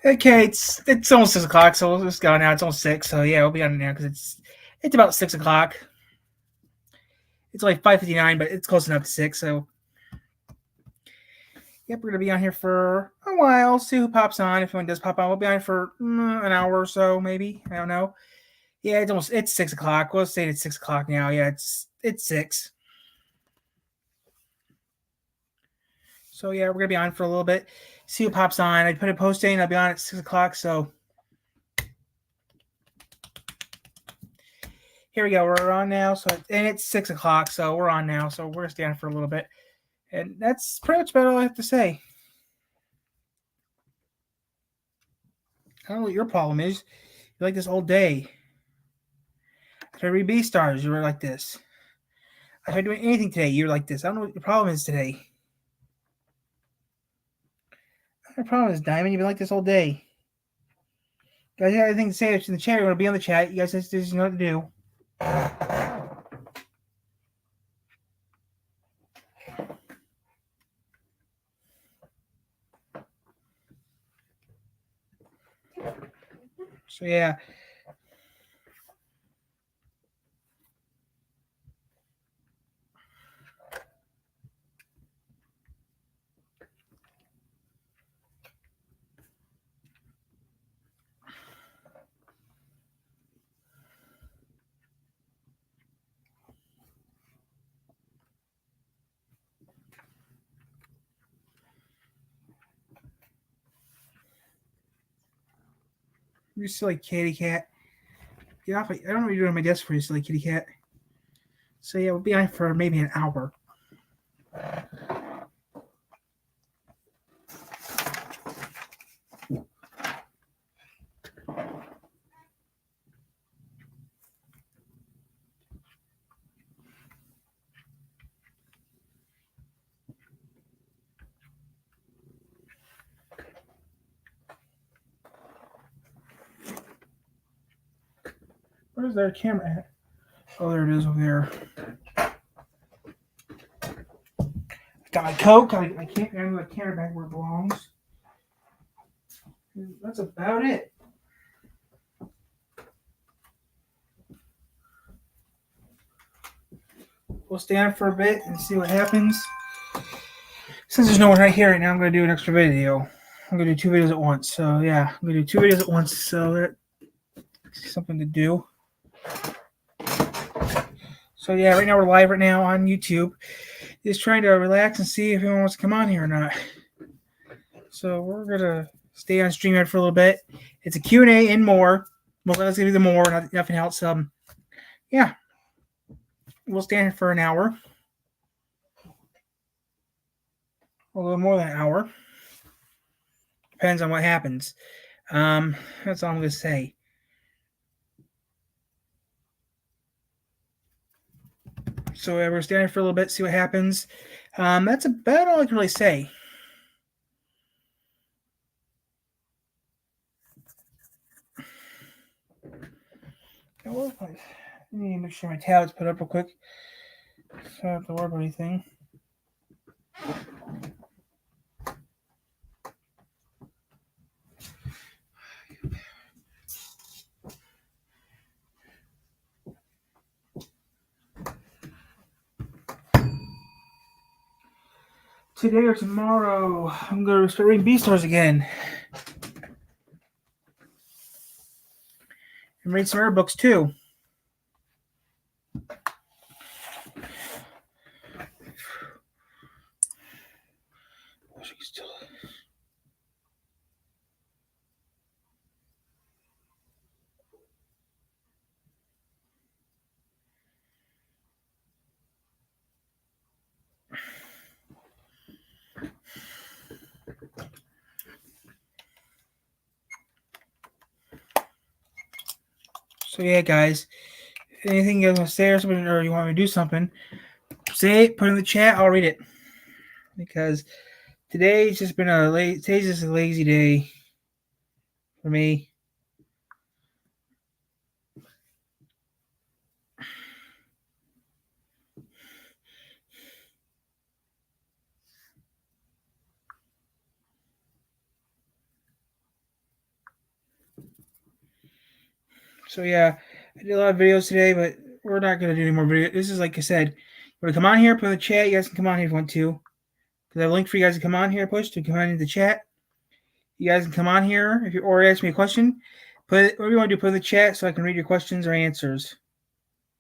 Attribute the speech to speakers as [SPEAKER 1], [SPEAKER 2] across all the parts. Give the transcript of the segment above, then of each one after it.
[SPEAKER 1] Okay, it's almost 6 o'clock, so we'll just go now. It's almost 6, so yeah, we'll be on now because it's about 6 o'clock. It's like 5:59, but it's close enough to 6. So yep, we're gonna be on here for a while. See who pops on. If anyone does pop on, we'll be on for an hour or so, maybe. I don't know. Yeah, it's 6 o'clock. We'll say it's 6 o'clock now. Yeah, it's 6. So yeah, we're gonna be on for a little bit. See who pops on. I put a post in. I'll be on at 6 o'clock. So here we go. We're on now. So and it's 6 o'clock. So we're on now. So we're gonna stay on for a little bit. And that's pretty much about all I have to say. I don't know what your problem is. You like this all day. I tried to read B stars. You were like this. I tried doing anything today. You're like this. I don't know what your problem is today. My problem is, Diamond. You've been like this all day. Guys, you got anything to say in the chat? You want to be on the chat? You guys just know what to do. So yeah. You silly kitty cat. Get off. I don't know what you're doing on my desk for, you silly kitty cat. So yeah, we'll be on for maybe an hour. Where's their camera at? Oh, there it is over there. Got my Coke. I can't handle the camera back where it belongs. That's about it. We'll stand for a bit and see what happens. Since there's no one right here right now, I'm going to do an extra video. I'm going to do 2 videos at once. So yeah, I'm going to do 2 videos at once. So that's something to do. So yeah, right now we're live right now on YouTube. Just trying to relax and see if anyone wants to come on here or not. So we're gonna stay on StreamYard for a little bit. It's a Q&A and more. Well, that's gonna be the more, nothing else. Yeah, we'll stand here for an hour, a little more than an hour. Depends on what happens. That's all I'm gonna say. So we're standing for a little bit, see what happens. That's about all I can really say. I need to make sure my tablet's put up real quick. So I don't have to worry about anything. Today or tomorrow, I'm going to start reading B-Stars again. And read some other books too. So yeah, guys, anything you want to say or something, or you want me to do something, say it, put it in the chat. I'll read it. Because today's just been today's just a lazy day for me. So yeah, I did a lot of videos today, but we're not gonna do any more videos. This is like I said, you want to come on here, put in the chat. You guys can come on here if you want to. Because I have a link for you guys to come on here, push to come on into the chat. You guys can come on here if you or ask me a question. Put whatever you want to do, put in the chat so I can read your questions or answers.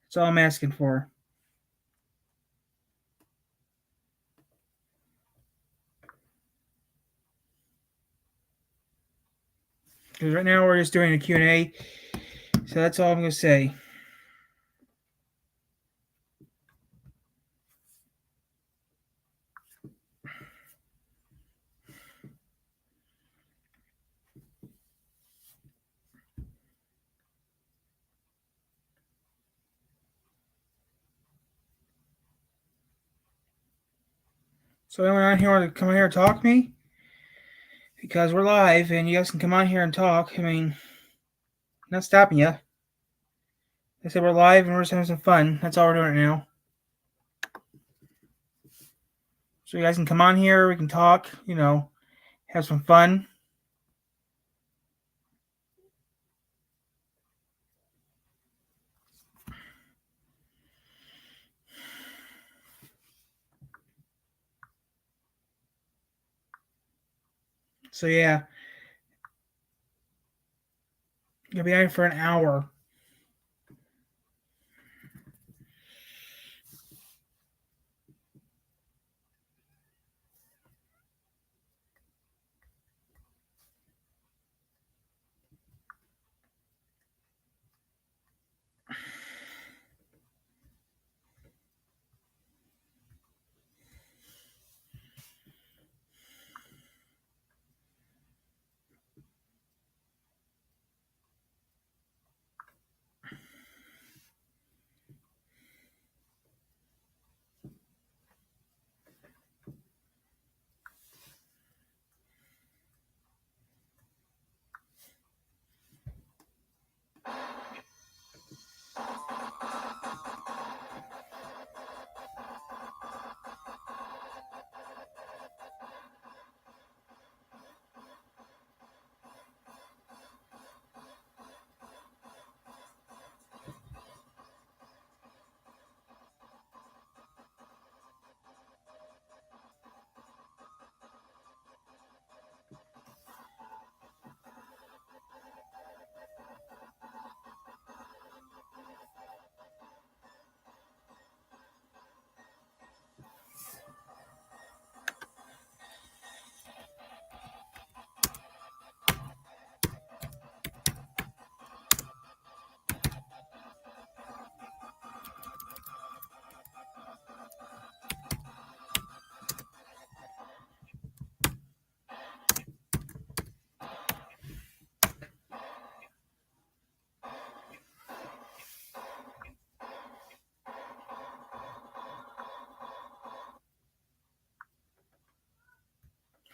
[SPEAKER 1] That's all I'm asking for. Because right now we're just doing a Q&A. So that's all I'm going to say. So anyone on here want to come on here and talk to me? Because we're live and you guys can come on here and talk. I mean, I'm not stopping you. I said we're live and we're just having some fun. That's all we're doing right now. So you guys can come on here. We can talk, have some fun. So yeah, you'll be on here for an hour.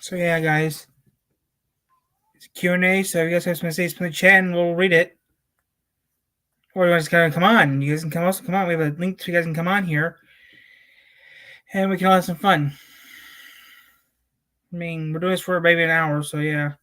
[SPEAKER 1] So yeah, guys, it's Q&A. So if you guys have something to say, put in the chat and we'll read it. Or you guys gotta come on. You guys can also come on. We have a link so you guys can come on here, and we can all have some fun. I mean, we're doing this for maybe an hour, so yeah.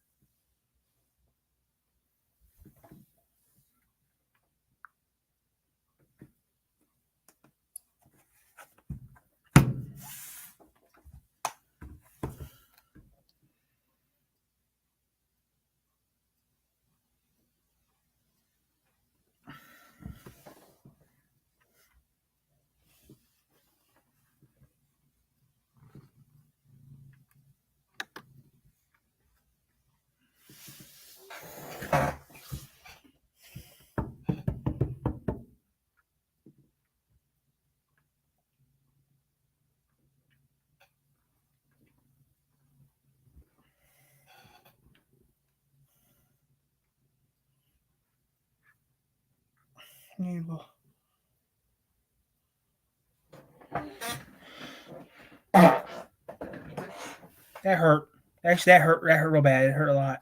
[SPEAKER 1] That hurt. Actually, that hurt. That hurt real bad. It hurt a lot.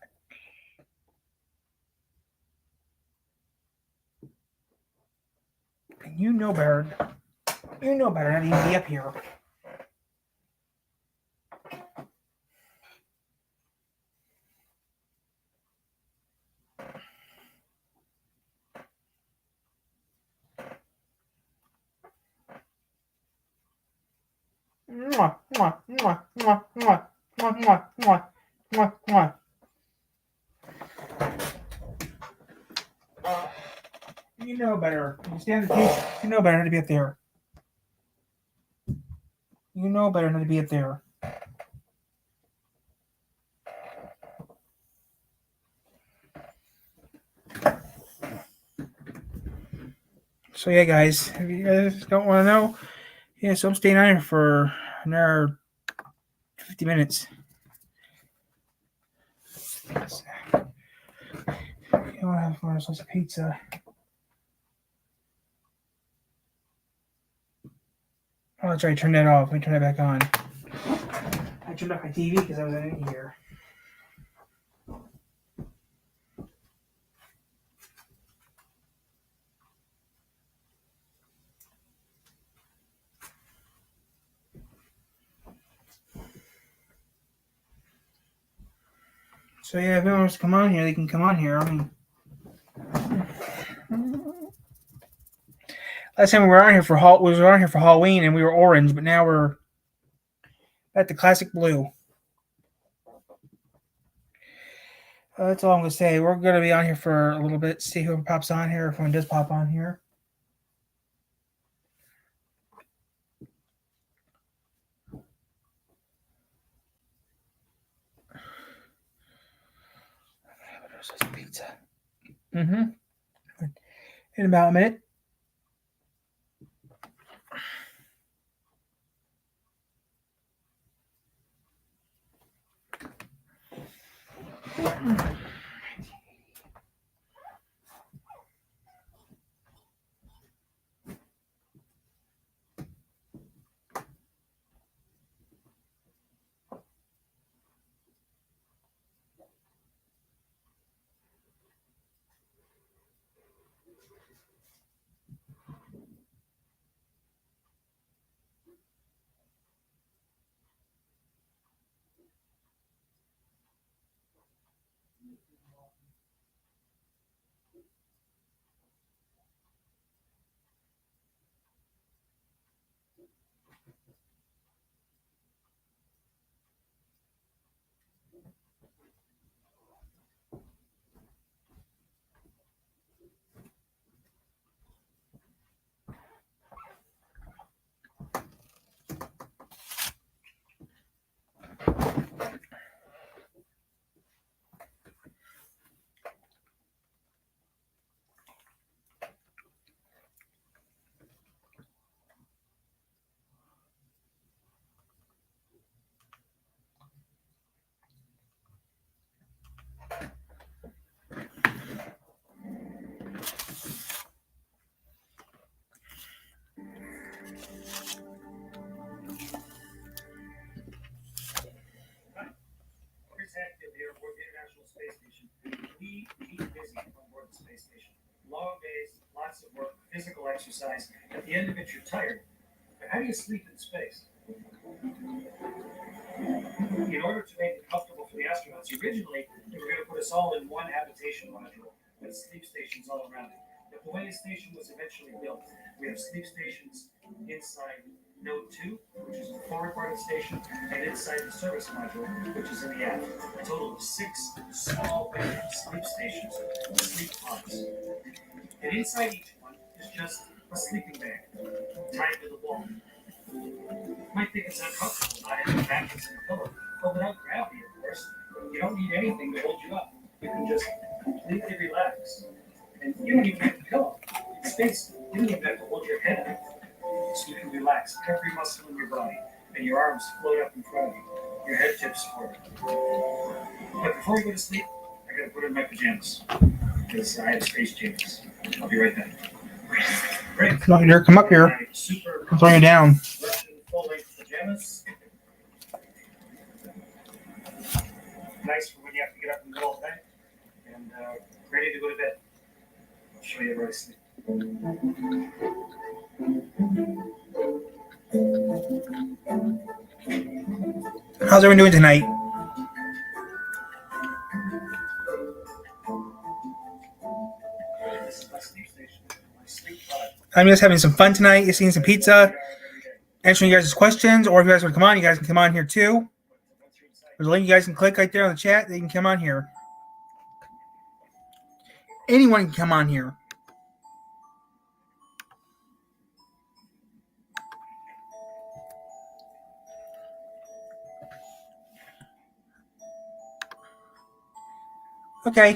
[SPEAKER 1] And you know better. You know better not even be up here. Mwah, mwah, mwah, mwah, mwah, mwah, mwah, mwah, mwah, mwah. You know better. You stand the case. You know better not to be up there. You know better not to be up there. So yeah, guys, if you guys don't want to know, yeah, so I'm staying on here for another 50 minutes. You know, I have one slice of pizza. I'll try to turn that off. Let me turn that back on. I turned off my TV because I was in here. So yeah, if anyone wants to come on here, they can come on here. I mean, last time we were on here for Halloween, and we were orange, but now we're at the classic blue. That's all I'm gonna say. We're gonna be on here for a little bit. See who pops on here. If one does pop on here. Pizza. In about a minute. Space Station. We keep busy on board the space station. Long days, lots of work, physical exercise. At the end of it, you're tired. But how do you sleep in space? In order to make it comfortable for the astronauts, originally they were going to put us all in one habitation module with sleep stations all around it. But the way the station was eventually built, we have sleep stations inside Node 2, which is the forward part of the station, and inside the service module, which is in the aft. A total of 6 small sleep stations, sleep pods. And inside each one is just a sleeping bag tied to the wall. You might think it's uncomfortable not having mattress and a pillow. Well, without gravity, of course, you don't need anything to hold you up. You can just completely relax. And you don't even have a pillow. In space, you don't even have to hold your head up. So you can relax every muscle in your body, and your arms float up in front of you. Your head tips forward. But before we go to sleep, I gotta put on my pajamas because I have space jammies. I'll be right back. Great. Come up here. Come up here. I'm throwing you down. Full-length pajamas. Nice for when you have to get up in the middle of the night and ready to go to bed. I'll show you where I sleep. How's everyone doing tonight? This is my sleep station. My sleep pod. I'm just having some fun tonight. You're seeing some pizza. answering you guys' questions, or if you guys want to come on, you guys can come on here too. There's a link you guys can click right there on the chat. They can come on here. Anyone can come on here. Okay.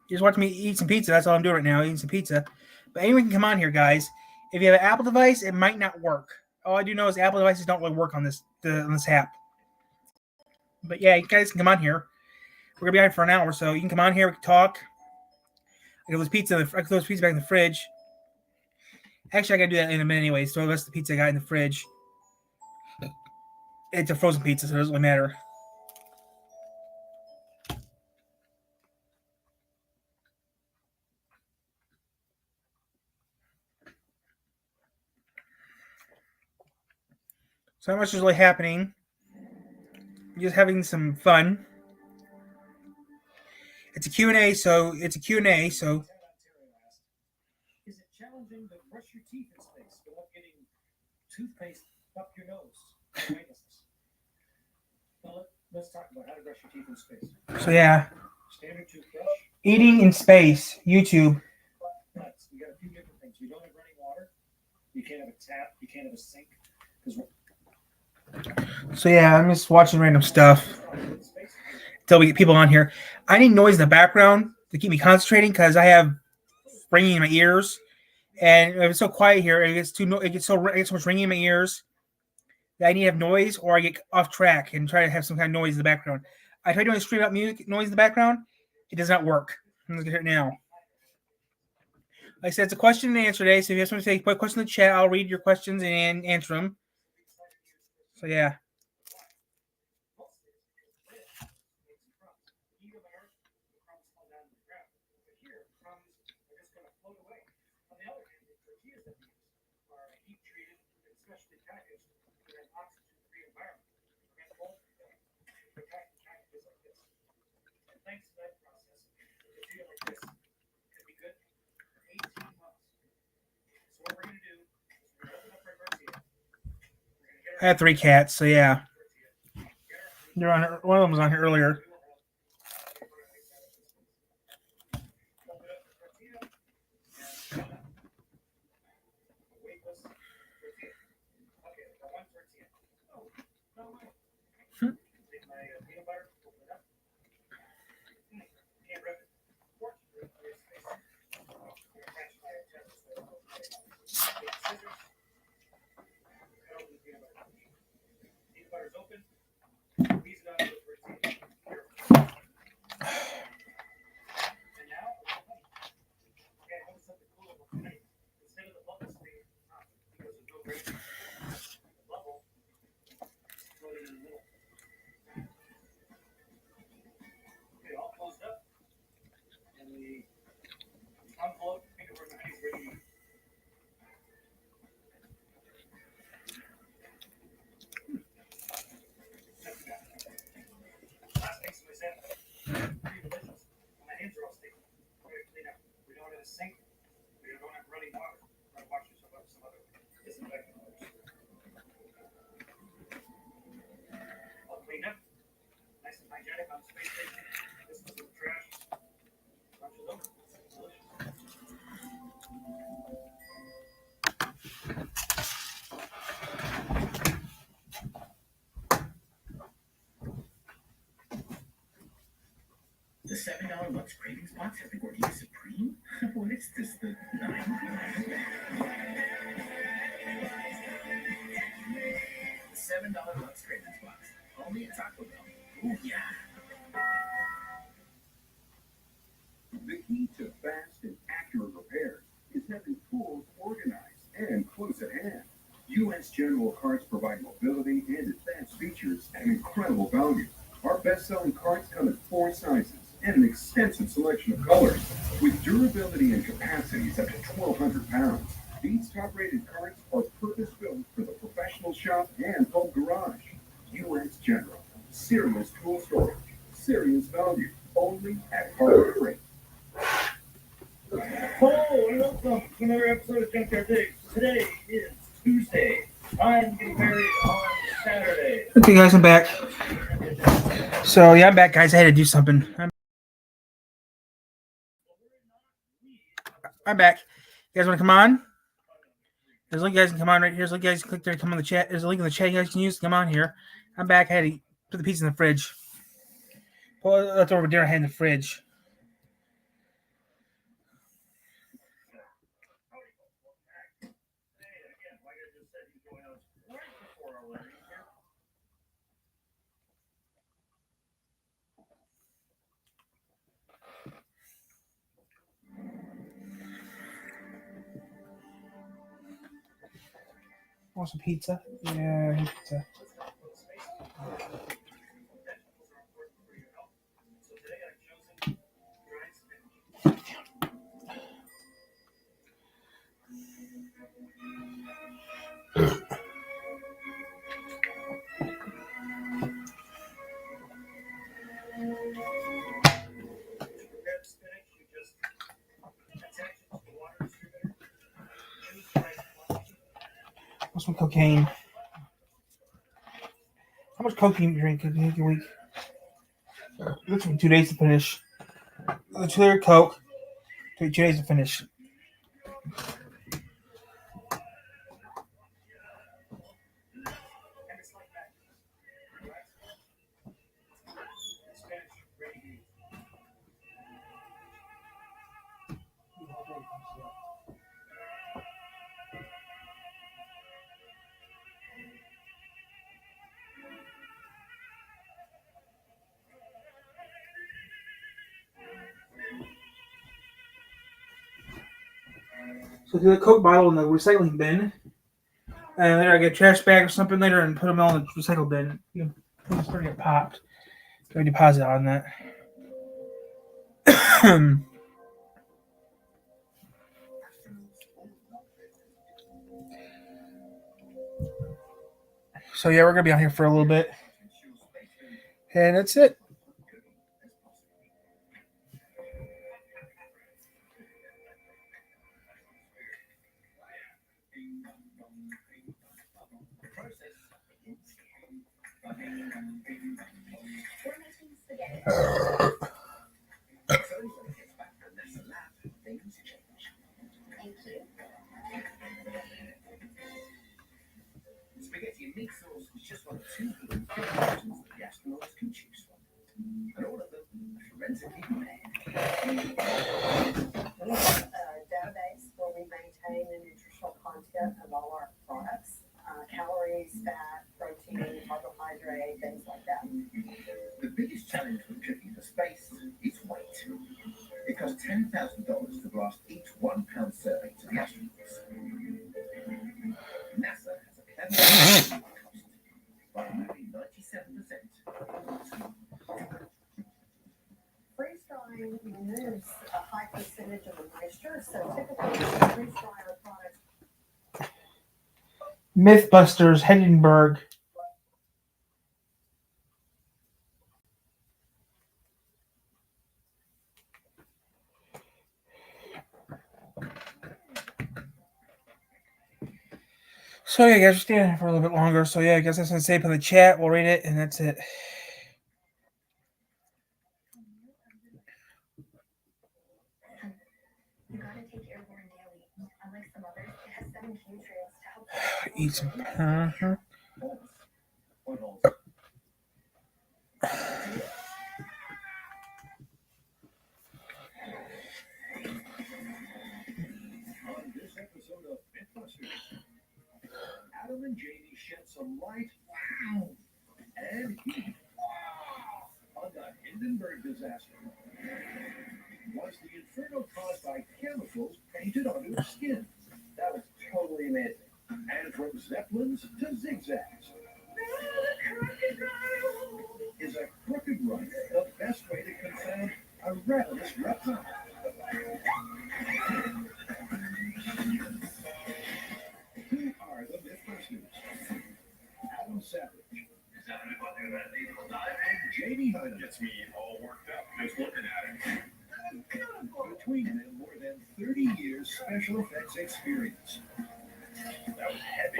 [SPEAKER 1] You just watch me eat some pizza. That's all I'm doing right now, eating some pizza. But anyone can come on here, guys. If you have an Apple device, it might not work. All I do know is Apple devices don't really work on this app. But yeah, you guys can come on here. We're gonna be on here for an hour, so you can come on here. We can talk. I can throw this pizza back in the fridge. Actually, I gotta do that in a minute anyway. So the rest of the pizza I got in the fridge. It's a frozen pizza, so it doesn't really matter. So not much is really happening. Just having some fun. It's a Q&A, so
[SPEAKER 2] Is it challenging to brush your teeth in space without getting toothpaste up your nose? Well, let's talk about how to brush your teeth in space.
[SPEAKER 1] So yeah.
[SPEAKER 2] Standard toothbrush.
[SPEAKER 1] Eating in space, YouTube.
[SPEAKER 2] But you got a few different things. You don't have running water. You can't have a tap. You can't have a sink.
[SPEAKER 1] So yeah, I'm just watching random stuff until we get people on here. I need noise in the background to keep me concentrating because I have ringing in my ears, and if it's so quiet here, it gets so much ringing in my ears that I need to have noise, or I get off track and try to have some kind of noise in the background. I try doing straight up music noise in the background. It does not work. I'm gonna get it now. Like I said, it's a question and answer day. So if you guys want to put a question in the chat, I'll read your questions and answer them. So yeah. I had 3 cats, so yeah. They're on. One of them was on here earlier.
[SPEAKER 2] The $7 Lux Cravings Box has the Gordita Supreme? What is this, the 9? $7 Lux Cravings Box. Only at Taco Bell. Ooh, yeah.
[SPEAKER 3] The key to fast and accurate repairs is having tools organized and close at hand. U.S. General carts provide mobility and advanced features at incredible value. Our best-selling carts come in 4 sizes and an extensive selection of colors. With durability and capacities up to 1,200 pounds, these top-rated carts are purpose-built for the professional shop and home garage. U.S. General. Serious tool storage. Serious value. Only at Harbor Freight.
[SPEAKER 2] Hello and welcome to another episode of Junkyard Digs. Today is Tuesday, I'm getting married on Saturday.
[SPEAKER 1] Okay, guys, I'm back. So yeah, I'm back, guys. I had to do something. I'm back. You guys want to come on? There's a link, you guys can come on right here. There's a link, you guys click there, come on the chat. There's a link in the chat you guys can use to come on here. I'm back. I had to put the pizza in the fridge. Put leftover dinner I had in the fridge. Want some pizza? Yeah, I need pizza. Want some cocaine? How much cocaine do you drink a week? It looks like 2 days to finish. A 2-liter Coke. 2 days to finish. So do the Coke bottle in the recycling bin. And later I get a trash bag or something later and put them all in the recycle bin. You know, it's starting to get popped. So I deposit on that. So yeah, we're gonna be on here for a little bit. And that's it.
[SPEAKER 3] Spaghetti and meat sauce is just one of 2 good options that astronauts can choose from. And all of them are forensically prepared.
[SPEAKER 4] We have a database where we maintain the nutritional content of all our products, calories, fat, protein, carbohydrate, things like that.
[SPEAKER 3] The biggest challenge when cooking for space is weight. It costs $10,000 to blast each 1 pound serving to the astronauts. NASA has a clever way to cost by removing 97%.
[SPEAKER 4] Freeze drying removes a high percentage of the moisture, so typically we freeze dry our products.
[SPEAKER 1] Mythbusters, Hindenburg. So yeah, guys, we're staying here for a little bit longer. So yeah, I guess that's gonna say up in the chat. We'll read it, and that's it.
[SPEAKER 5] You gotta take airborne daily. Unlike some others, it has 7 nutrients to help
[SPEAKER 1] Eat some.
[SPEAKER 3] On this episode of Mythbusters, Adam and Jamie shed some light and heat on the Hindenburg disaster. Was the inferno caused by chemicals painted onto its skin? That was totally amazing. And from zeppelins to zigzags. Is a crooked run the best way to confound a ravenous reptile? Who are the Mythbusters? Adam Savage. And Jamie Hyde gets me all worked up just looking at it. Between them, more than 30 years special effects experience.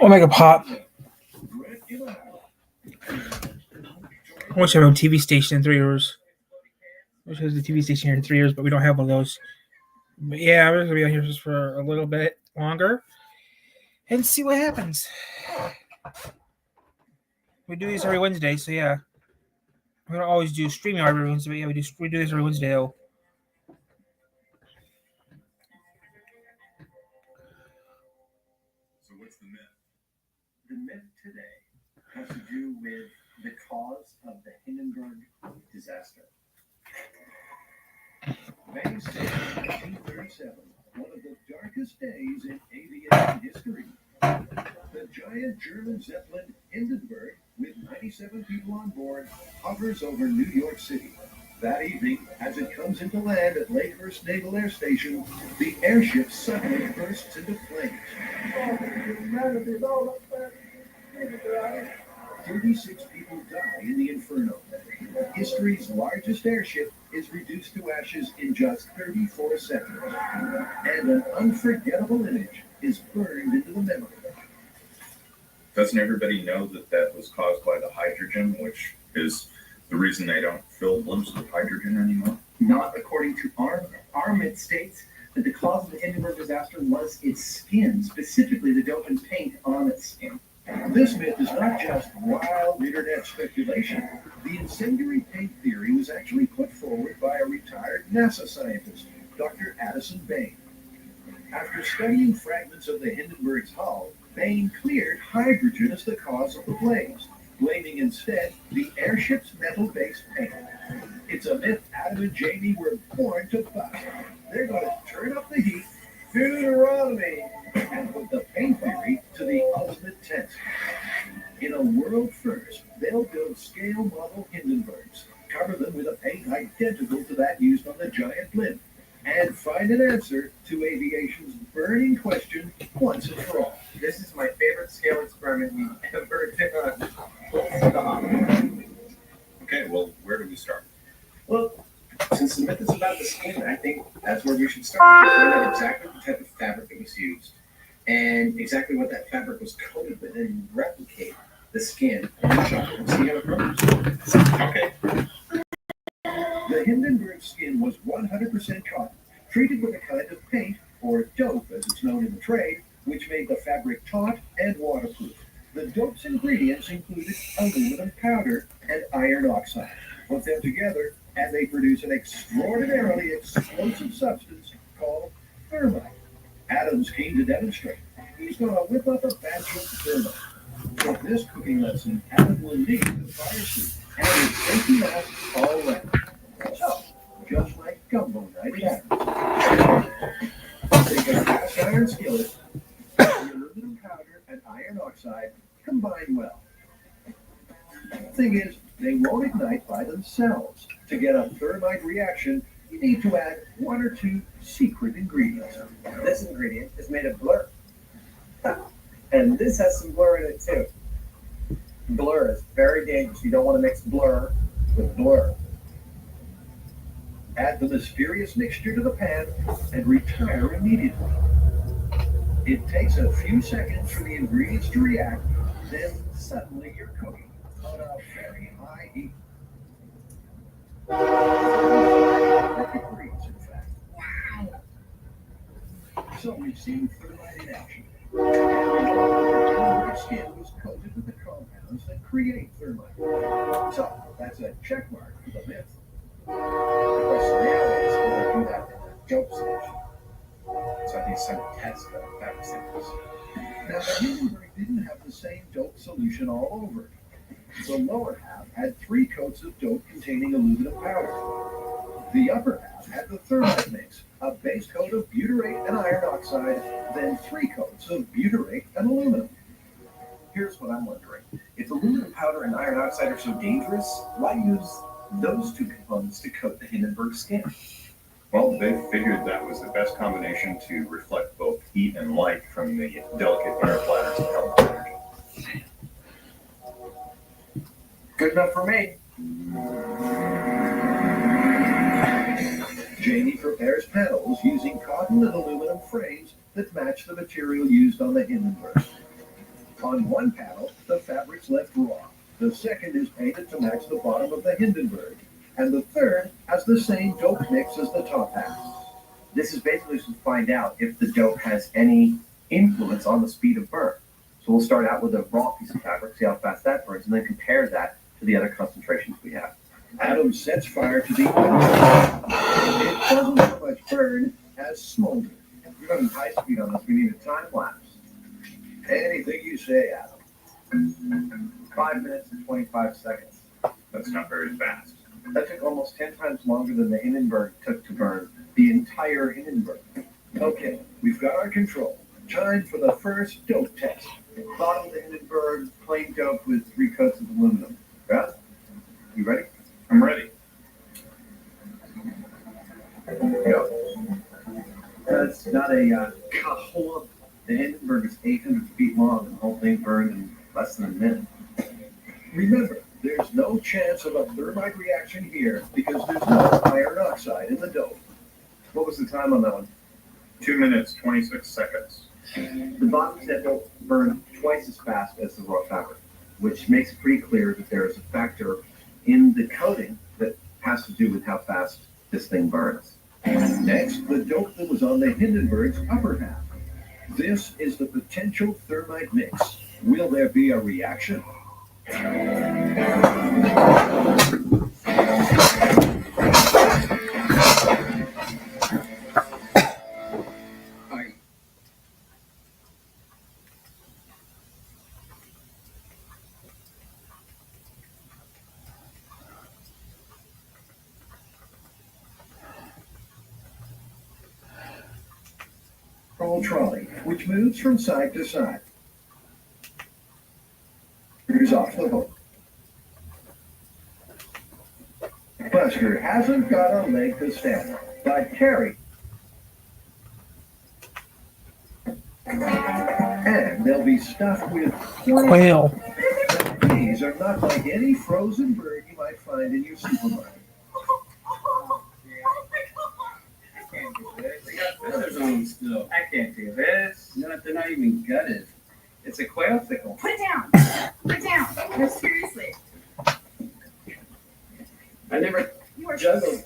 [SPEAKER 1] Omega Pop. I wish I had a TV station in 3 years. I wish there was a TV station here in 3 years, but we don't have one of those. But yeah, we're gonna be on here just for a little bit longer and see what happens. We do these every Wednesday, so yeah. We don't always do streaming every Wednesday, but yeah, we do this every Wednesday though.
[SPEAKER 3] So what's the myth? The myth today has to do with the cause of the Hindenburg disaster. May 6, 1937, one of the darkest days in aviation history. The giant German Zeppelin Hindenburg, with 97 people on board, hovers over New York City. That evening, as it comes into land at Lakehurst Naval Air Station, the airship suddenly bursts into flames. 36 people die in the inferno. History's largest airship is reduced to ashes in just 34 seconds. And an unforgettable image is burned into the memory.
[SPEAKER 6] Doesn't everybody know that that was caused by the hydrogen, which is the reason they don't fill blimps with hydrogen anymore?
[SPEAKER 2] Not according to ARM. It states that the cause of the Hindenburg disaster was its skin, specifically the dope and paint on its skin.
[SPEAKER 3] This myth is not just wild internet speculation. The incendiary paint theory was actually put forward by a retired NASA scientist, Dr. Addison Bain. After studying fragments of the Hindenburg's hull, Bain cleared hydrogen as the cause of the blaze, blaming instead the airship's metal-based paint. It's a myth Adam and Jamie were born to bust. They're going to turn up the heat, Deuteronomy, and put the paint theory to the ultimate test. In a world first, they'll build scale model Hindenburgs, cover them with a paint identical to that used on the giant blimp, and find an answer to aviation's burning question once and for all.
[SPEAKER 2] This is my favorite scale experiment we've ever done. Stop.
[SPEAKER 6] Okay, well, where do we start?
[SPEAKER 2] Well, since the myth is about the skin, I think that's where we should start. We find out exactly the type of fabric that was used and exactly what that fabric was coated with and replicate the skin on the shop and see how it grows.
[SPEAKER 6] Okay.
[SPEAKER 3] The Hindenburg skin was 100% cotton, treated with a kind of paint, or dope as it's known in the trade, which made the fabric taut and waterproof. The dope's ingredients included aluminum powder and iron oxide. Put them together, and they produce an extraordinarily explosive substance called thermite. Adam's keen to demonstrate. He's going to whip up a batch of thermite. For this cooking lesson, Adam will need the fire suit and his safety mask all ready. So, just like gumbo night at Adam's. Take a cast iron skillet, the aluminum powder and iron oxide combine well. Thing is, they won't ignite by themselves. To get a thermite reaction, you need to add 1 or 2 secret ingredients.
[SPEAKER 2] This ingredient is made of blur. And this has some blur in it too. Blur is very dangerous. You don't want to mix blur with blur.
[SPEAKER 3] Add the mysterious mixture to the pan and retire immediately. It takes a few seconds for the ingredients to react, then suddenly you're cooking on a very high heat. 35 degrees, in fact. So we've seen thermite in action. The skin was coated with the compounds that create thermite. So that's a check mark for the myth.
[SPEAKER 2] The question now is, will they do that in a dope solution? So I think some test of fabric samples.
[SPEAKER 3] Now, the Hindenburg didn't have the same dope solution all over it. The lower half had 3 coats of dope containing aluminum powder. The upper half had the thermite mix, a base coat of butyrate and iron oxide, then 3 coats of butyrate and aluminum.
[SPEAKER 2] Here's what I'm wondering. If aluminum powder and iron oxide are so dangerous, why use those 2 components to coat the Hindenburg skin?
[SPEAKER 6] Well, they figured that was the best combination to reflect both heat and light from the delicate inner platters of element energy.
[SPEAKER 2] Good enough for me.
[SPEAKER 3] Jamie prepares panels using cotton and aluminum frames that match the material used on the Hindenburg. On one panel, the fabric's left raw. The second is painted to match the bottom of the Hindenburg. And the third has the same dope mix as the top half.
[SPEAKER 2] This is basically to find out if the dope has any influence on the speed of burn. So we'll start out with a raw piece of fabric, see how fast that burns, and then compare that to the other concentrations we have.
[SPEAKER 3] Adam sets fire to the oil. It doesn't so much burn as smolder.
[SPEAKER 2] We're running high speed on this. We need a time lapse.
[SPEAKER 3] Anything you say, Adam.
[SPEAKER 2] 5 minutes and 25 seconds.
[SPEAKER 6] That's not very fast.
[SPEAKER 2] That took almost 10 times longer than the Hindenburg took to burn the entire Hindenburg.
[SPEAKER 3] Okay, we've got our control. Time for the first dope test.
[SPEAKER 2] Bottom of the Hindenburg, plain dope with 3 coats of aluminum. Yeah? You ready?
[SPEAKER 6] I'm ready.
[SPEAKER 2] Go. That's not a cajon. The Hindenburg is 800 feet long, and the whole thing burned in less than a minute.
[SPEAKER 3] Remember, there's no chance of a thermite reaction here because there's no iron oxide in the dope.
[SPEAKER 2] What was the time on that one?
[SPEAKER 6] 2 minutes, 26 seconds.
[SPEAKER 2] The bottom set don't burn twice as fast as the raw fabric, which makes it pretty clear that there is a factor in the coating that has to do with how fast this thing burns.
[SPEAKER 3] Next, the dope that was on the Hindenburg's upper half. This is the potential thermite mix. Will there be a reaction? Roll trolley, which moves from side to side. Here's off the hook. Buster hasn't got a leg to stand on, but Carrie. And they'll be stuffed with
[SPEAKER 1] Quail.
[SPEAKER 3] These are not like any frozen bird you might find in your supermarket.
[SPEAKER 2] They got feathers on them still. I can't do this. They're not even gutted. It's a quail pickle.
[SPEAKER 5] Put it down. Put it down. No, seriously.
[SPEAKER 2] I never
[SPEAKER 5] You are
[SPEAKER 2] juggled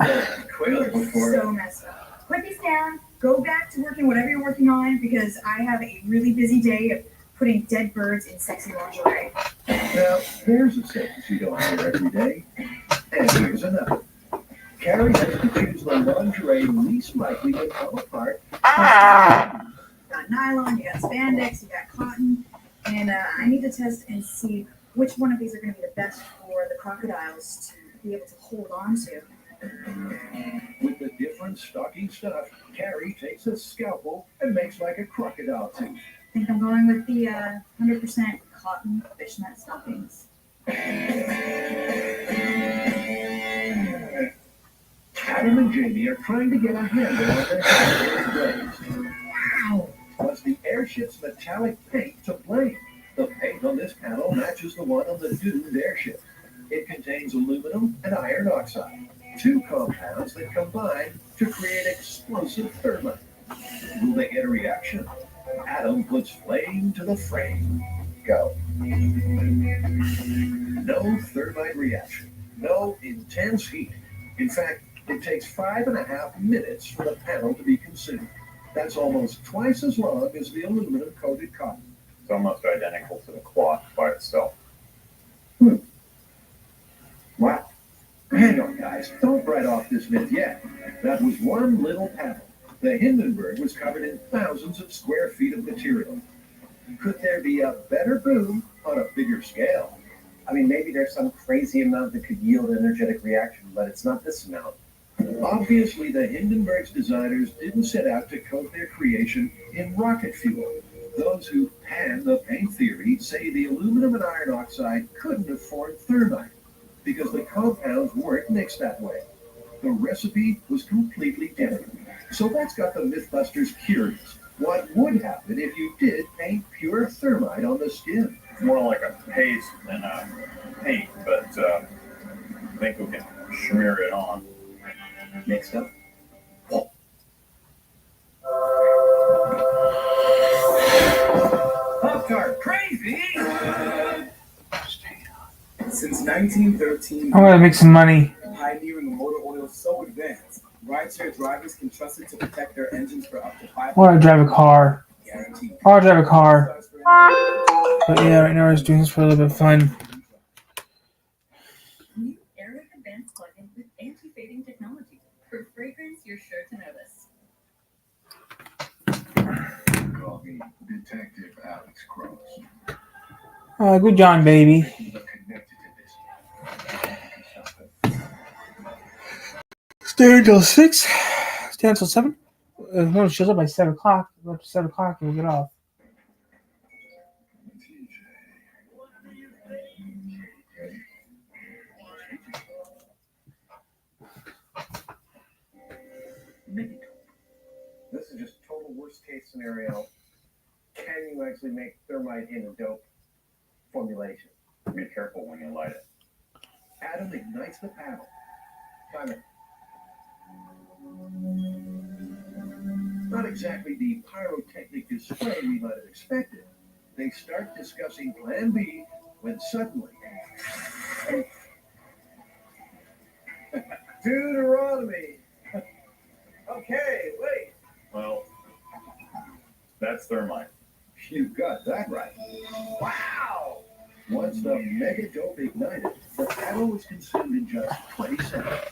[SPEAKER 2] quails before.
[SPEAKER 5] so messed up. Put these down. Go back to working whatever you're working on because I have a really busy day of putting dead birds in sexy lingerie.
[SPEAKER 3] Now, there's a sentence you don't hear every day. And here's another. Carrie has to choose the lingerie least likely to come apart.
[SPEAKER 5] You got nylon, you got spandex, you got cotton, and I need to test and see which one of these are going to be the best for the crocodiles to be able to hold on to.
[SPEAKER 3] With the different stocking stuff, Carrie takes a scalpel and makes like a crocodile tooth.
[SPEAKER 5] I think I'm going with the 100% cotton fishnet stockings.
[SPEAKER 3] Adam and Jamie are trying to get a handle on their blades.
[SPEAKER 5] Wow!
[SPEAKER 3] Was the airship's metallic paint to blame? The paint on this panel matches the one on the doomed airship. It contains aluminum and iron oxide, 2 compounds that combine to create explosive thermite. Will they get a reaction? Adam puts flame to the frame. Go. No thermite reaction. No intense heat. In fact, it takes 5.5 minutes for the panel to be consumed. That's almost twice as long as the aluminum-coated cotton.
[SPEAKER 6] It's almost identical to the cloth by itself.
[SPEAKER 3] Wow. Hang on, guys. Don't write off this myth yet. That was one little panel. The Hindenburg was covered in thousands of square feet of material. Could there be a better boom on a bigger scale?
[SPEAKER 2] I mean, maybe there's some crazy amount that could yield an energetic reaction, but it's not this amount.
[SPEAKER 3] Obviously, the Hindenburg's designers didn't set out to coat their creation in rocket fuel. Those who pan the paint theory say the aluminum and iron oxide couldn't have formed thermite because the compounds weren't mixed that way. The recipe was completely different. So that's got the Mythbusters curious. What would happen if you did paint pure thermite on the skin?
[SPEAKER 6] More like a paste than a paint, but I think we can smear it on.
[SPEAKER 2] Mixed up. Pop-Tart, crazy!
[SPEAKER 3] Since 1913,
[SPEAKER 1] I want to make some money.
[SPEAKER 3] pioneering a motor oil so advanced, rideshare drivers can trust it to protect their engines for up to 5
[SPEAKER 1] I want to drive a car.
[SPEAKER 3] guaranteed.
[SPEAKER 1] I want to drive a car. But yeah, right now we're just doing this for a little bit of fun.
[SPEAKER 7] New Airwick Advanced plug-in with anti-fading technology. For fragrance, you're sure to notice.
[SPEAKER 3] Call me Detective Alex Cross.
[SPEAKER 1] Good John, baby.
[SPEAKER 3] People are connected to this.
[SPEAKER 1] Stay until 6. Stay until 7. When it shows up by 7 o'clock, up to 7 o'clock, we'll get off.
[SPEAKER 2] This is just total worst case scenario. Can you actually make thermite in a dope formulation?
[SPEAKER 6] Be careful when you light it.
[SPEAKER 2] Adam ignites the panel. Timer. Not exactly the pyrotechnic display we might have expected. They start discussing Plan B when suddenly. Deuteronomy. Okay, wait.
[SPEAKER 6] Well, that's thermite.
[SPEAKER 2] You got that right. Wow! Once the mega dope ignited, the panel was consumed in just 20 seconds.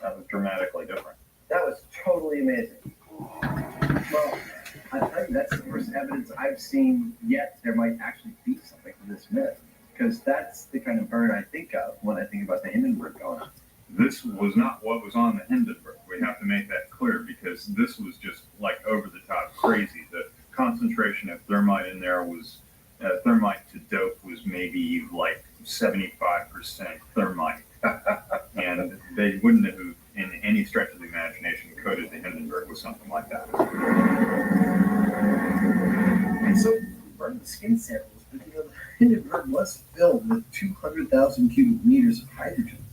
[SPEAKER 6] That was dramatically different.
[SPEAKER 2] That was totally amazing. Well, I tell you, that's the first evidence I've seen yet there might actually be something to this myth. Because that's the kind of burn I think of when I think about the Hindenburg going on.
[SPEAKER 6] This was not what was on the Hindenburg. We have to make that clear because this was just like over the top crazy. The concentration of thermite in there was thermite to dope was maybe like 75% thermite. And they wouldn't have, in any stretch of the imagination, coated the Hindenburg with something like that.
[SPEAKER 2] And so, burn the skin samples, but the Hindenburg was filled with 200,000 cubic meters of hydrogen.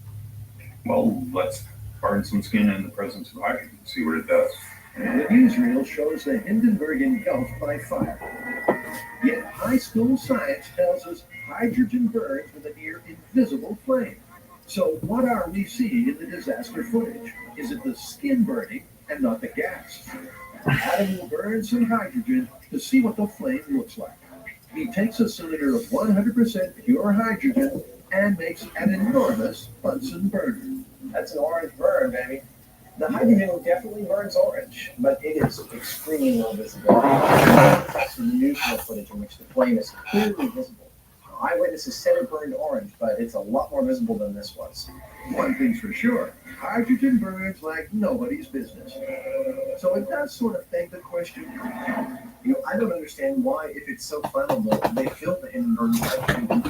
[SPEAKER 6] Well, let's burn some skin in the presence of hydrogen, see what it does.
[SPEAKER 2] And the newsreel shows the Hindenburg engulfed by fire. Yet high school science tells us hydrogen burns with a near invisible flame. So what are we seeing in the disaster footage? Is it the skin burning and not the gas? Adam will burn some hydrogen to see what the flame looks like. He takes a cylinder of 100% pure hydrogen and makes an enormous Bunsen burner. That's an orange burn, baby. The hydrogen definitely burns orange, but it is extremely low visibility. That's the newsreel footage in which the flame is clearly visible. Eyewitnesses said it burned orange, but it's a lot more visible than this was. One thing's for sure, hydrogen burns like nobody's business. So it does sort of beg the question, I don't understand why, if it's so flammable, they filled the Hindenburg with hydrogen.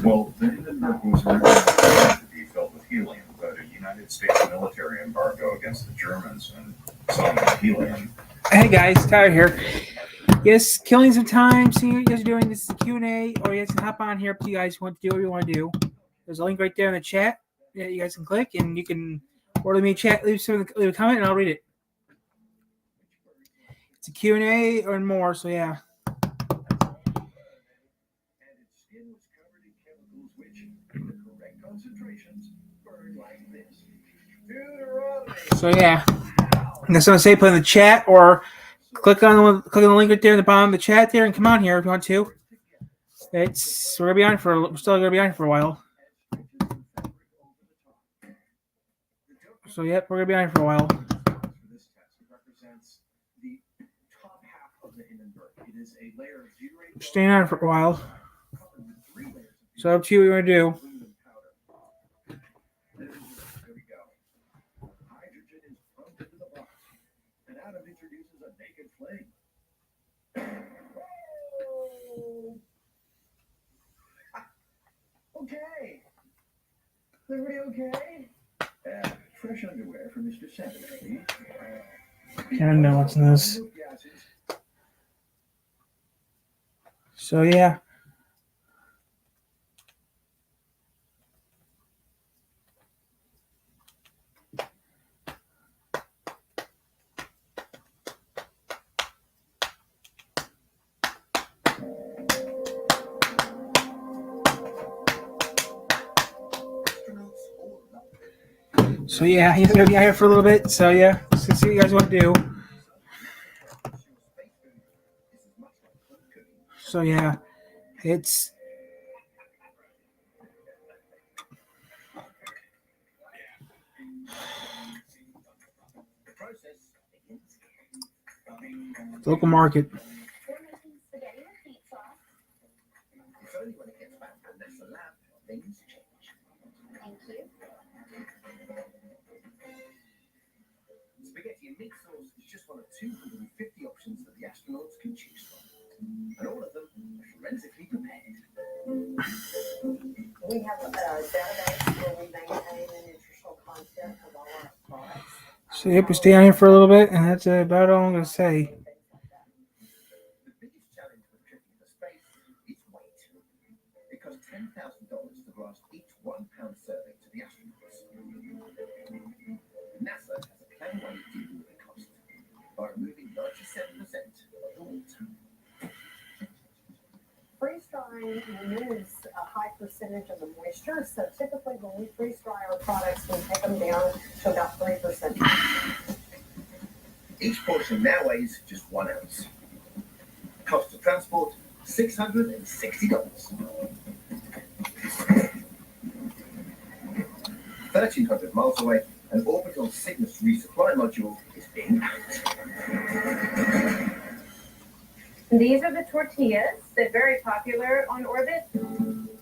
[SPEAKER 6] Well, the Hindenburg was originally designed to be filled with helium, but a United States military embargo against the Germans and some of the helium.
[SPEAKER 1] Hey guys, Tyler here. Yes, killing some time, seeing what you guys are doing. This is a Q&A, or you guys can hop on here up to you guys want to do whatever you want to do. There's a link right there in the chat that you guys can click, and you can order me a chat, leave a comment, and I'll read it. It's a Q&A or more, so yeah.
[SPEAKER 2] And its skin was covered in chemicals which, in the correct concentrations, burn like this. Deuteronomy.
[SPEAKER 1] So yeah. That's what I say, put in the chat, or click on the link right there in the bottom of the chat there, and come on here if you want to. We're still gonna be on for a while. So yep, we're gonna be on for a while.
[SPEAKER 2] This test represents the top half of the Hindenburg. It is a layer of deuterated
[SPEAKER 1] We're staying on for a while.
[SPEAKER 2] covered with 3 layers of
[SPEAKER 1] So up to you what you want to do.
[SPEAKER 2] aluminum powder. There we go. Hydrogen is pumped into the box, and Adam introduces a naked flame. Okay. Is everybody okay? Fresh underwear for Mr. Savage, please.
[SPEAKER 1] Can't know what's in this. So yeah. So yeah, he's gonna be out here for a little bit. So yeah, let's see what you guys want to do. So yeah, it's
[SPEAKER 2] The process begins.
[SPEAKER 1] local market.
[SPEAKER 7] We're making spaghetti with heat sauce.
[SPEAKER 2] It's only when it gets back to Vanessa lab things change.
[SPEAKER 7] Thank you.
[SPEAKER 2] Spaghetti and meat sauce is just one of 250 options that the astronauts can choose from. And all of them are forensically prepared.
[SPEAKER 4] We have a database where we maintain the nutritional content of all our products.
[SPEAKER 1] So yep, we stay on here for a little bit, and that's about all I'm gonna say.
[SPEAKER 2] The biggest challenge with tripping to space is weight. It costs $10,000 to blast each 1 pound serving to the astronauts. NASA has a clever way of dealing with the cost by removing 97% of the water.
[SPEAKER 4] Freeze drying removes a high percentage of the moisture, so typically when we freeze dry our products, we take them down to about 3%.
[SPEAKER 2] Each portion now weighs just 1 ounce. Cost of transport, $660. 1,300 miles away, an orbital Cygnus resupply module is being packed.
[SPEAKER 7] These are the tortillas. They're very popular on orbit.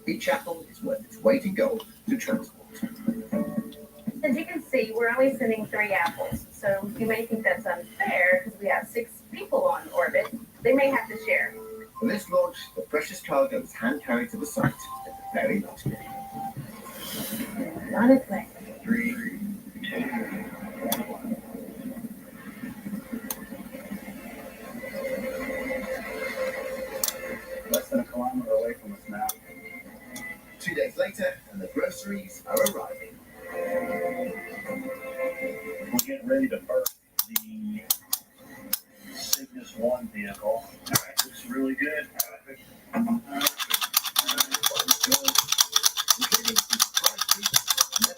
[SPEAKER 2] Each apple is worth its weight in gold to transport.
[SPEAKER 7] As you can see, we're only sending 3 apples. So you may think that's unfair because we have 6 people on orbit. They may have to share.
[SPEAKER 2] For this launch, the precious cargo is hand-carried to the site at the very last minute.
[SPEAKER 7] On its way.
[SPEAKER 2] 3, 2, 1.
[SPEAKER 3] Less than a kilometer away from us now.
[SPEAKER 2] 2 days later, and the groceries are arriving.
[SPEAKER 3] We're getting ready to birth the Cygnus 1 vehicle. Looks really good.
[SPEAKER 2] Including some surprise treats and the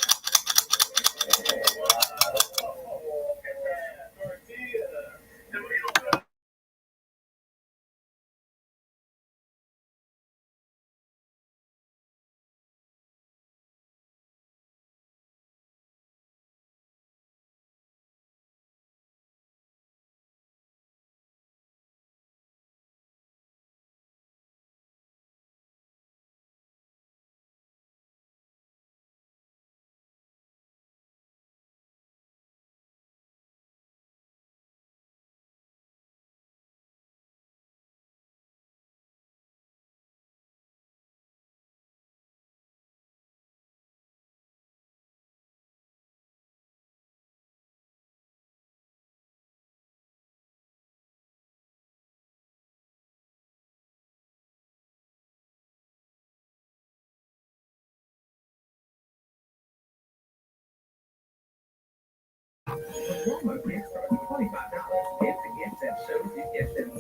[SPEAKER 2] Walmart brand starts at $25. Kids and gifts have shows and gifts and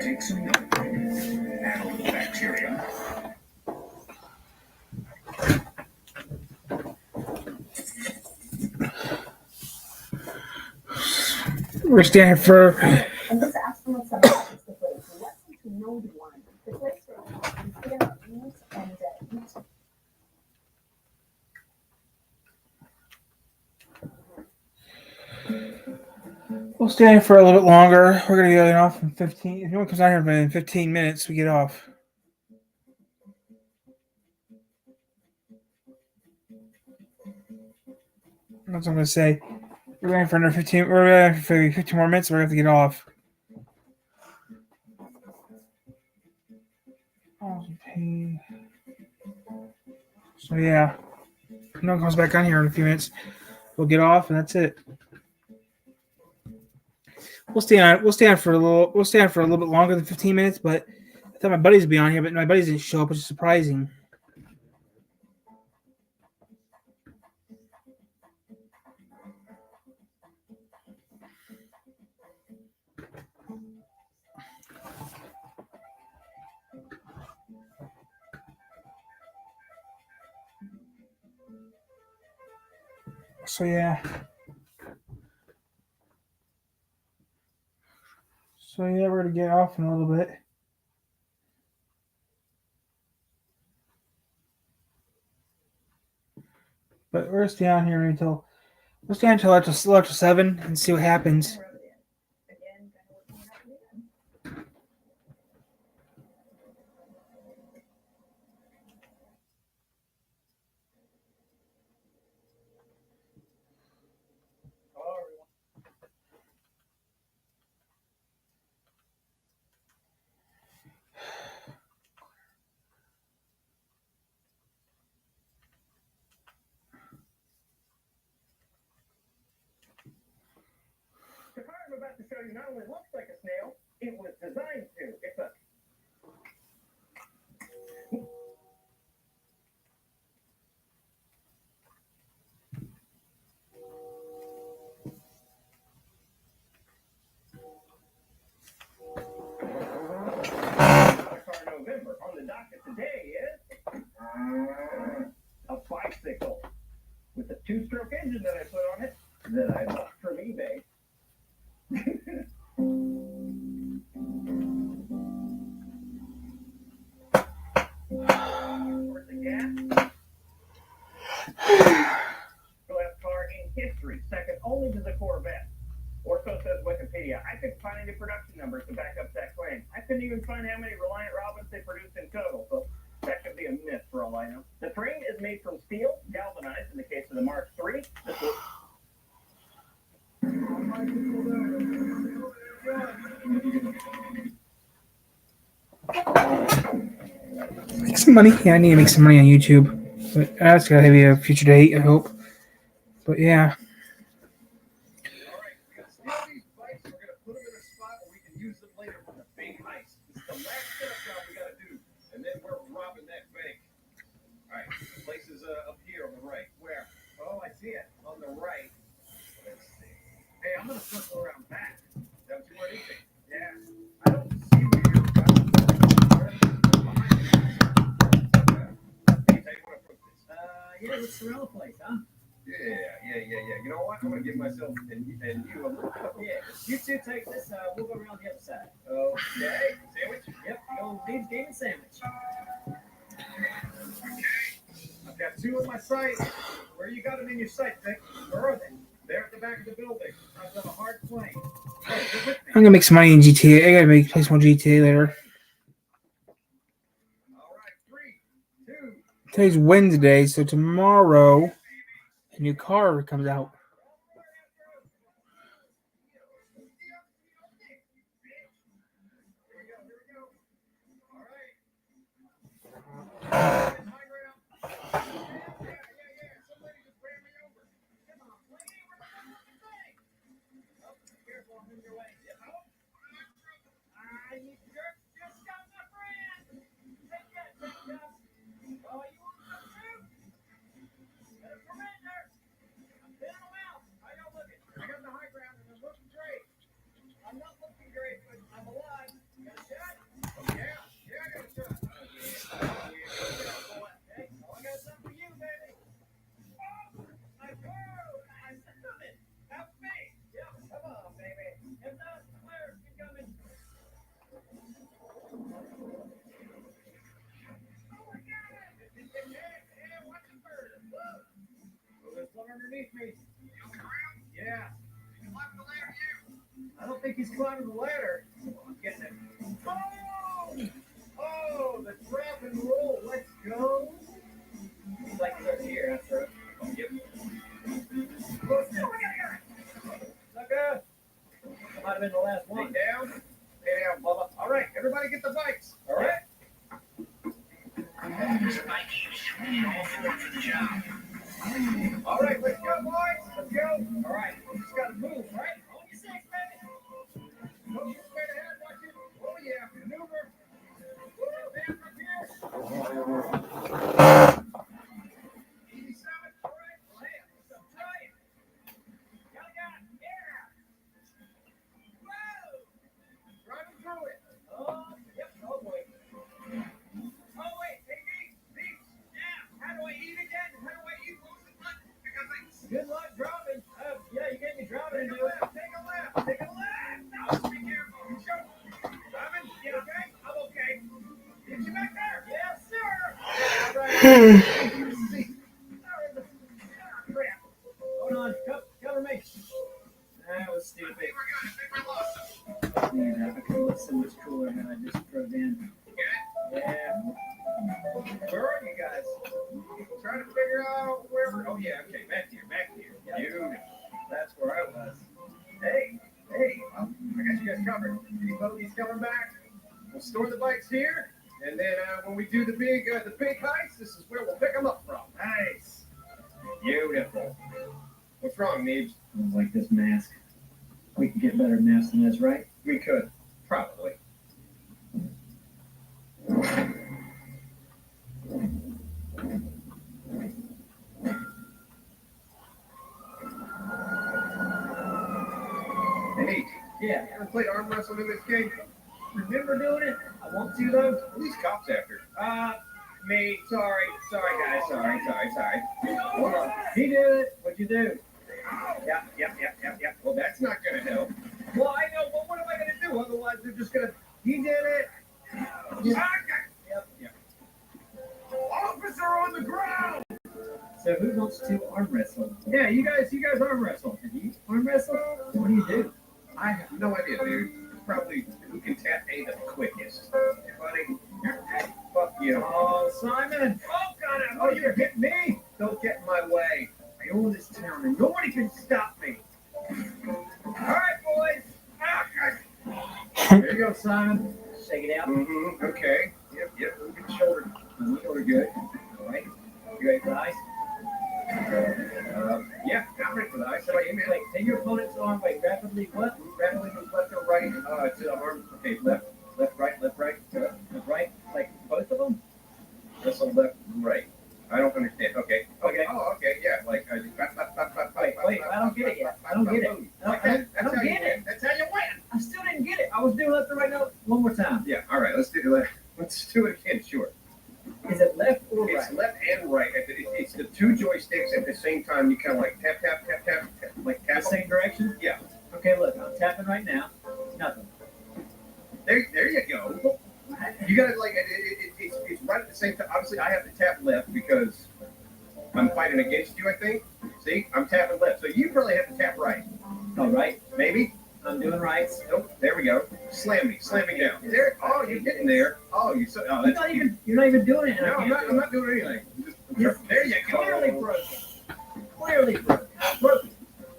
[SPEAKER 3] Take some milk, add a little bacteria.
[SPEAKER 1] We're standing for
[SPEAKER 4] And this astronauts have access to place. We want them to know the one. The place where we sit out, eat, and eat.
[SPEAKER 1] We'll stay here for a little bit longer. We're gonna get off in 15. If anyone comes out here in 15 minutes, we get off. That's what I'm gonna say. We're going for another 15. We're going for 15 more minutes. We're gonna have to get off. So yeah, if no one comes back on here in a few minutes, we'll get off, and that's it. We'll stay on. We'll stay on for a little. We'll stay on for a little bit longer than 15 minutes. But I thought my buddies would be on here, but my buddies didn't show up, which is surprising. So yeah. We're gonna get off in a little bit. But we're staying here until after 7 and see what happens.
[SPEAKER 5] Again, kind of working it out again.
[SPEAKER 2] The car I'm about to show you not only looks like a snail, it was designed to. It's a car November. On the docket today is a bicycle with a 2-stroke engine that I put on it that I bought from eBay. Worth the gas. Best car in history, second only to the Corvette. Or so says Wikipedia. I couldn't find any production numbers to back up that claim. I couldn't even find how many Reliant Robins they produced in total, so that could be a myth for all I know. The frame is made from steel, galvanized in the case of the Mark III. This was
[SPEAKER 1] Make some money. Yeah, I need to make some money on YouTube. But that's gotta be a future date, I hope. But yeah.
[SPEAKER 2] all right, we gotta steal these bikes. We're gonna put them in a spot where we can use them later for the big heist. This is the last setup job we gotta do, and then we're robbing that bank. All right, the place is up here on the right. Where? Oh, I see it. On the right. Let's see. Hey, I'm gonna circle around back. That's what you think. Yeah. I don't see where you're behind me. Hey, you wanna put this? Yeah, let's surround the place, huh? Yeah. You know what? I'm gonna give myself and you a little bit of
[SPEAKER 8] Yeah, you two take this. We'll go around the other side.
[SPEAKER 2] okay. Sandwich?
[SPEAKER 8] Yep, go Leeds Gaming Sandwich.
[SPEAKER 2] I've got 2 in my sight. Where you got them in your sight, Vic? Where are they? They're at the back of the building. I've got a hard plane. Hey, you're with me.
[SPEAKER 1] I'm gonna make some money in GTA. I gotta play some more GTA later.
[SPEAKER 2] All right, 3, 2.
[SPEAKER 1] Today's Wednesday, so tomorrow a new car comes out.
[SPEAKER 2] Here we go. All right. High ground. Yeah. Somebody just ran me over. Come on, lady, we're not on the thing. Oh, careful, I'm in your way. Yep. You jerk just got my friend. Take that, take that. Oh, you want some too? Better surrender. I'm pinning them out. How y'all looking? I got the high ground and I'm looking great. I'm not looking great, but I'm alive. You got a shot? Oh, yeah, I got a shot. Oh, yeah. Good job, boy. Hey, I got something for you, baby. Oh, my girl. I'm coming. Help me. Yeah, come on, baby. If not, flares incoming. Oh, my God. Hey, watch the bird. Woo. Oh, there's one underneath me. You on the ground? Yeah. You climbing the ladder, you? I don't think he's climbing the ladder. I'm getting it. Oh, the trap and roll. Let's go. He's like this here, that's right. Oh, yep. Close down. Not good. Might have been the last one. Stay down. Stay down, Bubba. All right, everybody get the bikes. All right. All right, let's go, boys. Let's go. All right, we just got to move, right? On your six, baby. Go straight ahead, watch it. Oh, yeah, maneuver. Down from here. Easy, seven. All right, land. So try it. Y'all got it. Yeah. Whoa. Driving through it. Oh, yep. Oh, boy. Oh, wait. Hey, beep. Yeah. How do I eat again? How do I eat? What was the button? Good luck.
[SPEAKER 8] Hold on, cover me. That was stupid. Man, I could look so much cooler than I just drove in. Yeah.
[SPEAKER 2] Where are you guys? Trying to figure out where we're. Oh yeah, okay, back here.
[SPEAKER 8] Yep.
[SPEAKER 2] Beautiful. That's where I was. Hey, well, I got you guys covered. Any bogeys coming back? We'll store the bikes here, and then when we do the big heist, this is where we'll pick them up from. Nice. Beautiful. What's wrong, Neebs?
[SPEAKER 8] I was like this mask. We can get better masks than this, right?
[SPEAKER 2] We could, probably. Hey,
[SPEAKER 8] Yeah.
[SPEAKER 2] you ever played arm wrestling in this game?
[SPEAKER 8] Remember doing it? I want to though.
[SPEAKER 2] What are these cops after?
[SPEAKER 8] Me. Sorry, guys. Sorry. Hold on. He did it. What'd you do?
[SPEAKER 2] Yep. Well, that's not gonna help.
[SPEAKER 8] Well, I know, but what am I gonna do? Otherwise, they're just gonna. He did it.
[SPEAKER 2] Yep.
[SPEAKER 3] Officer on the ground!
[SPEAKER 8] So who wants to arm wrestle? Yeah, you guys arm wrestle. Can you arm wrestle? What do you do?
[SPEAKER 2] I have no idea, dude. Probably who can tap A the quickest. Hey, buddy. Fuck you.
[SPEAKER 8] Oh, Simon.
[SPEAKER 2] Oh, God. Oh, you're hitting me. Don't get in my way. I own this town, and nobody can stop me.
[SPEAKER 8] All right, boys. There you go, Simon. Shake it out.
[SPEAKER 2] Mm-hmm. Okay. Yep. Move your shoulder. Shoulder good. All right. You ready for the ice? Yeah, I'm ready for the ice.
[SPEAKER 8] Wait, take your opponent's arm, rapidly what?
[SPEAKER 2] Rapidly move left or right. To arm. Okay, left, right.
[SPEAKER 8] Left, right, like both of them?
[SPEAKER 2] Wrestle left, right. I don't understand. Okay. Oh, okay. Yeah. Like.
[SPEAKER 8] Wait, I don't get it yet. I don't get it.
[SPEAKER 2] That's how you win.
[SPEAKER 8] I still didn't get it. I was doing left and right now. One more time.
[SPEAKER 2] Yeah. All right. Let's do it again. Sure.
[SPEAKER 8] Is it left or
[SPEAKER 2] It's
[SPEAKER 8] right?
[SPEAKER 2] left and right. It's the two joysticks at the same time. You kind of like tap, like
[SPEAKER 8] The
[SPEAKER 2] tap.
[SPEAKER 8] same direction?
[SPEAKER 2] Yeah.
[SPEAKER 8] Okay, look, I'm tapping right now. Nothing.
[SPEAKER 2] There you go. You got to like it's right at the same time. Obviously, I have to tap left because I'm fighting against you. I think. See, I'm tapping left, so you probably have to tap right.
[SPEAKER 8] All right.
[SPEAKER 2] Maybe.
[SPEAKER 8] I'm doing rights.
[SPEAKER 2] Nope. There we go. Slam me down. There. Oh, you're getting there. Oh, you. Oh, that's.
[SPEAKER 8] You're not even doing it.
[SPEAKER 2] No, I'm not doing anything. There you go.
[SPEAKER 8] Clearly broken.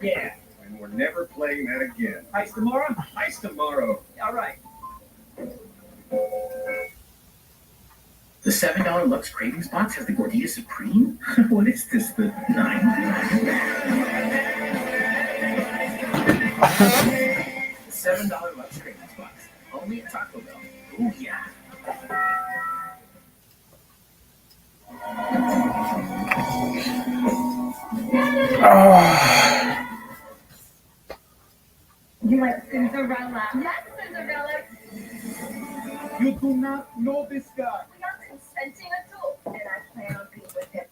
[SPEAKER 8] Yeah.
[SPEAKER 2] And we're never playing that again.
[SPEAKER 8] Heist tomorrow?
[SPEAKER 2] Ice tomorrow.
[SPEAKER 8] All right.
[SPEAKER 9] The $7 Lux Cravings Box has the Gordita Supreme? What is this, the 9? The $7 Lux Cravings Box. Only at Taco Bell. Ooh, yeah.
[SPEAKER 7] You like Cinderella? Yes, Cinderella.
[SPEAKER 3] You do not know this guy.
[SPEAKER 7] We are consenting adults, and I plan on being with him.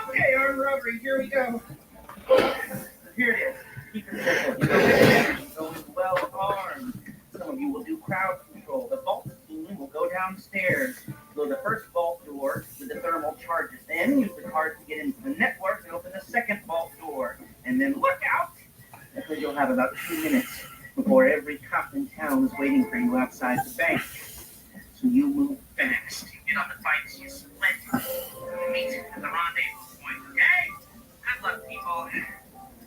[SPEAKER 2] Okay, armed robbery. Here we go.
[SPEAKER 9] Here it is. Keep it simple. You know, everyone goes well armed. Some of you will do crowd control. The vault team will go downstairs, go to the first vault door with the thermal charges. Then use the card to get into the network and open the second vault door. And then look out, because you'll have about 2 minutes before every cop in town is waiting for you outside the bank. So you move fast. Get on the bikes, you split. Meet at the rendezvous point, okay? Good luck, people.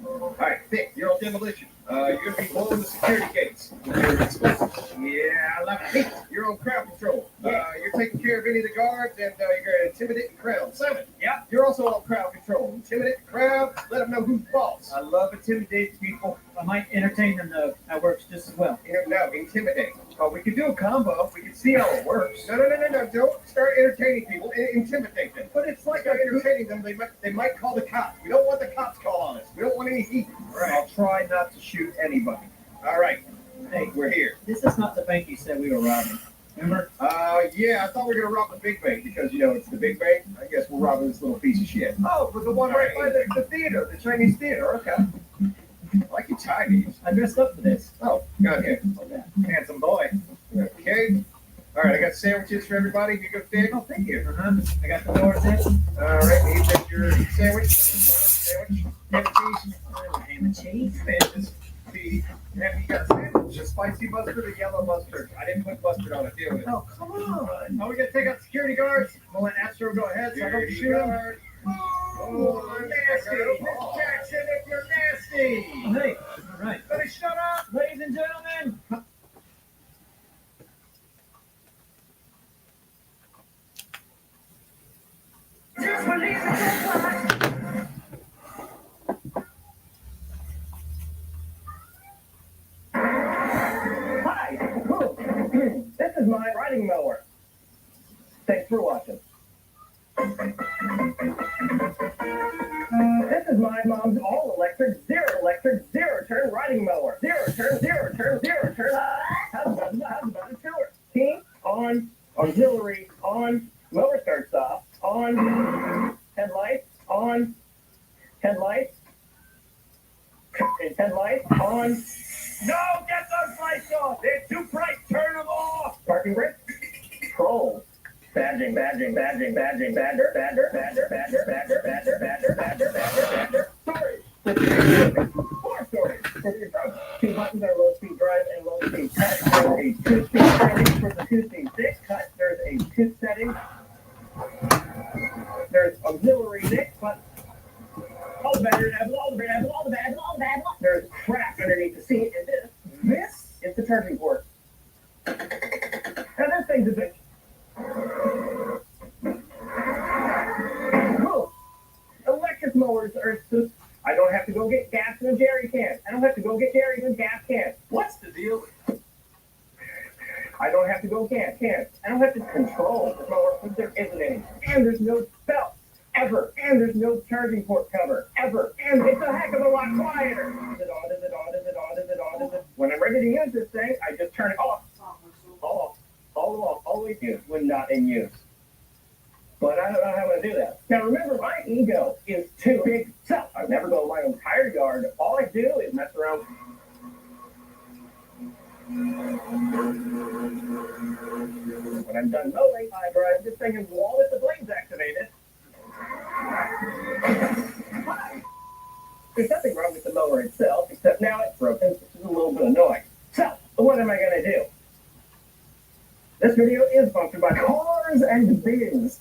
[SPEAKER 2] All right, Vic, you're on demolition. You're gonna be blowing the security gates with your explosives. Yeah, I love it. Pete, you're on crowd control. You're taking care of any of the guards, and you're gonna intimidate the crowd. Simon,
[SPEAKER 9] Yeah.
[SPEAKER 2] you're also on crowd control. Intimidate the crowd. Let them know who's boss.
[SPEAKER 8] I love intimidating people. I might entertain them though. That works just as well.
[SPEAKER 2] No, intimidate. Oh, we could do a combo. We could see how it works. No. Don't start entertaining people. Intimidate them. But it's like entertaining them. They might call the cops. We don't want the cops call on us. We don't want any heat. All right. I'll try not to shoot anybody. All right. Hey, we're here.
[SPEAKER 8] This is not the bank you said we were robbing. Remember? Yeah, I thought we were gonna rob the big bank because it's the big bank. I guess we're robbing this little piece of shit. Oh, but the one right by the theater, the Chinese theater. Okay. I like your Chinese. I dressed up for this. Oh, got here. Handsome boy. Okay. All right, I got sandwiches for everybody. You go fit. Oh, thank you. I got the doors in. All right, here's your sandwich. Sandwich. Ham and cheese. Ham and cheese. Man, just be. Have you got sandwich? The spicy mustard or yellow mustard? I didn't put mustard on it. Deal with it. Oh, come on. Oh, we gotta take out security guards. We'll let Astro go ahead so I don't shoot him. Oh, nasty. Miss Jackson, if you're nasty. Oh, hey. All right. Better shut up, ladies and gentlemen. Just believe it. Hi. This is my riding mower. Thanks for watching. This is my mom's all-electric, zero-turn riding mower. Zero turn. How's about a tour? Key, on, auxiliary, on, mower starts off, on, headlights, on, headlights, on. No, get those lights off! They're too bright, turn them off! Parking brake, control. Badging, badger. Storage. 4 storage. Two buttons are low speed drive and low speed cut. There's a 2-speed setting for the 2-speed stick cut. There's a 2 setting. There's auxiliary mix, but all the batteries have all the bad. There's crap underneath the seat, and this is the charging port. Now this thing's a bit. Cool. Electric mowers are just. I don't have to go get gas in a jerry can. I don't have to go get Jerry's in gas can. What's the deal? I don't have to go can. I don't have to control the mower because there isn't any. And there's no belt. Ever. And there's no charging port cover. Ever. And it's a heck of a lot quieter. Is it on? When I'm ready to use this thing, I just turn it off. Always used when not in use. But I don't know how I'm going to do that. Now remember, my ego is too big. So I never go my entire yard. All I do is mess around. When I'm done mowing, I drive this thing in the wall with the blades activated. There's nothing wrong with the mower itself, except now it's broken, which is a little bit annoying. So, what am I going to do? This video is sponsored by Cars and Bins.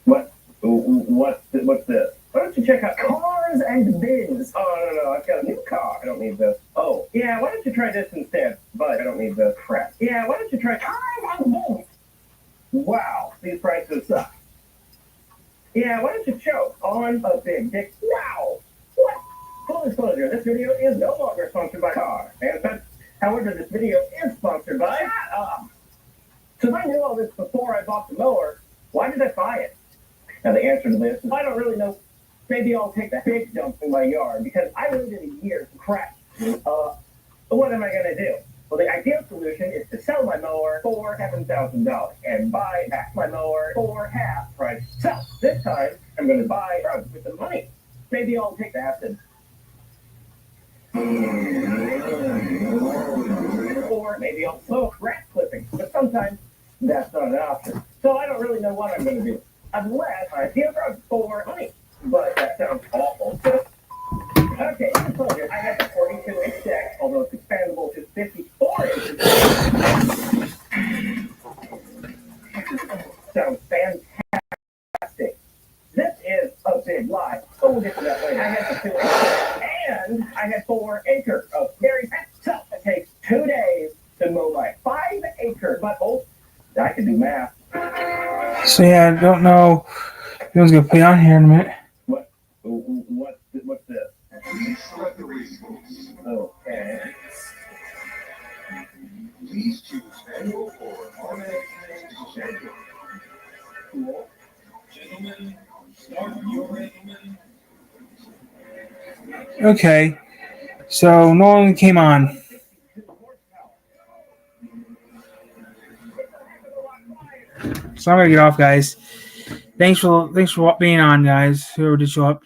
[SPEAKER 8] What's this? Why don't you check out Cars and Bins? Oh, no, I've got a new car. I don't need this. Oh, yeah, why don't you try this instead? But I don't need this crap. Yeah, why don't you try Cars and Bins? Wow, these prices suck. Yeah, why don't you choke on a big dick? Wow! What? Full disclosure, this video is no longer sponsored by Car and Pets. However, this video is sponsored by... Shut up! So if I knew all this before I bought the mower, why did I buy it? Now the answer to this is I don't really know. Maybe I'll take that big dump in my yard because I waited a year for crap. What am I going to do? Well, the ideal solution is to sell my mower for $7,000 and buy back my mower for half price. So this time I'm going to buy drugs with the money. Maybe I'll take acid. Or maybe I'll smoke rat clippings. But sometimes that's not an option. So I don't really know what I'm going to do. Unless I get drugs for money. But that sounds awful. Okay, I told you I have a 42-inch deck, although it's expandable to 54 inches. Sounds fantastic. This is a big lie. But we'll get to that later. I have the 2-inch and I have 4 acres of very fat stuff. It takes 2 days to mow my 5-acre butthole. I can do math.
[SPEAKER 1] So yeah, I don't know if anyone's going to put it on here in a minute.
[SPEAKER 3] What's this? Okay. Please choose manual or automatic transmission. Cool. Gentlemen, start your engine.
[SPEAKER 1] Okay, so no one came on. So I'm gonna get off, guys. Thanks for being on, guys. Whoever did show up.